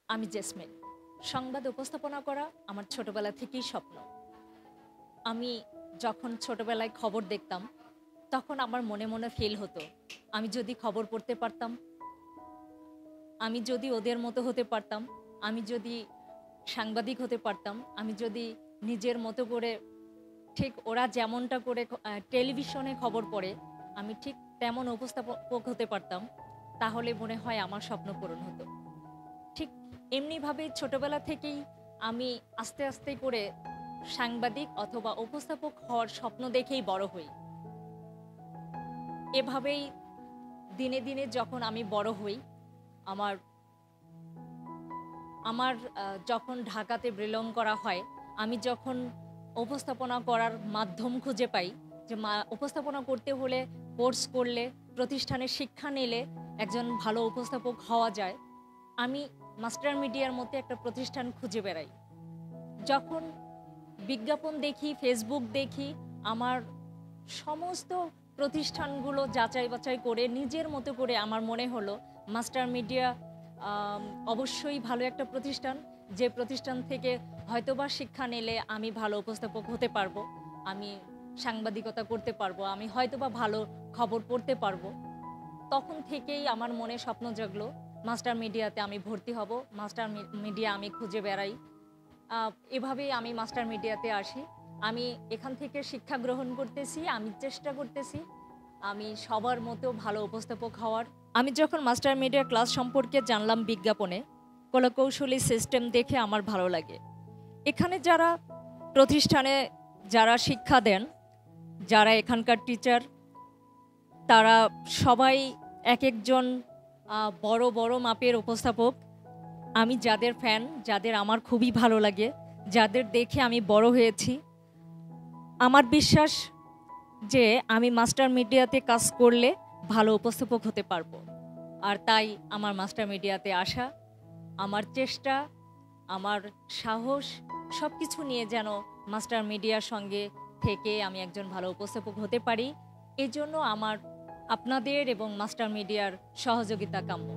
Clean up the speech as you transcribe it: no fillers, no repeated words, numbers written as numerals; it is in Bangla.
আমি জেসমিন। সংবাদ উপস্থাপনা করা আমার ছোটবেলা থেকেই স্বপ্ন। আমি যখন ছোটবেলায় খবর দেখতাম, তখন আমার মনে মনে ফিল হতো, আমি যদি খবর পড়তে পারতাম, আমি যদি ওদের মতো হতে পারতাম, আমি যদি সাংবাদিক হতে পারতাম, আমি যদি নিজের মতো করে ঠিক ওরা যেমনটা করে টেলিভিশনে খবর পড়ে, আমি ঠিক তেমন উপস্থাপক হতে পারতাম, তাহলে মনে হয় আমার স্বপ্ন পূরণ হতো। ঠিক এমনিভাবে ছোটবেলা থেকেই আমি আস্তে আস্তে করে সাংবাদিক অথবা উপস্থাপক হওয়ার স্বপ্ন দেখেই বড় হই। এভাবেই দিনে দিনে যখন আমি বড় হই, আমার আমার যখন ঢাকাতে বিলং করা হয়, আমি যখন উপস্থাপনা করার মাধ্যম খুঁজে পাই যে উপস্থাপনা করতে হলে কোর্স করলে, প্রতিষ্ঠানে শিক্ষা নিলে একজন ভালো উপস্থাপক হওয়া যায়, আমি মাস্টার মিডিয়ার মতো একটা প্রতিষ্ঠান খুঁজে বেড়াই। যখন বিজ্ঞাপন দেখি, ফেসবুক দেখি, আমার সমস্ত প্রতিষ্ঠানগুলো যাচাই বাছাই করে নিজের মতো করে আমার মনে হলো মাস্টার মিডিয়া অবশ্যই ভালো একটা প্রতিষ্ঠান, যে প্রতিষ্ঠান থেকে হয়তোবা শিক্ষা নিলে আমি ভালো উপস্থাপক হতে পারবো, আমি সাংবাদিকতা করতে পারবো, আমি হয়তোবা ভালো খবর পড়তে পারবো। তখন থেকেই আমার মনে স্বপ্ন জাগলো মাস্টার মিডিয়াতে আমি ভর্তি হব, মাস্টার মিডিয়া আমি খুঁজে বেড়াই। এভাবেই আমি মাস্টার মিডিয়াতে আসি। আমি এখান থেকে শিক্ষা গ্রহণ করতেছি, আমি চেষ্টা করতেছি আমি সবার মতো ভালো উপস্থাপক হওয়ার। আমি যখন মাস্টার মিডিয়া ক্লাস সম্পর্কে জানলাম বিজ্ঞাপনে, কলাকৌশলী সিস্টেম দেখে আমার ভালো লাগে। এখানে যারা প্রতিষ্ঠানে যারা শিক্ষা দেন, যারা এখানকার টিচার, তারা সবাই এক একজন বড় বড় মাপের উপস্থাপক। আমি যাদের ফ্যান, যাদের আমার খুবই ভালো লাগে, যাদের দেখে আমি বড় হয়েছি, আমার বিশ্বাস যে আমি মাস্টার মিডিয়াতে কাজ করলে ভালো উপস্থাপক হতে পারবো। আর তাই আমার মাস্টার মিডিয়াতে আসা, আমার চেষ্টা, আমার সাহস সব কিছু নিয়ে যেন মাস্টার মিডিয়ার সঙ্গে থেকে আমি একজন ভালো উপস্থাপক হতে পারি, এজন্য আমার আপনাদের এবং মাস্টার মিডিয়ার সহযোগিতা কাম্য।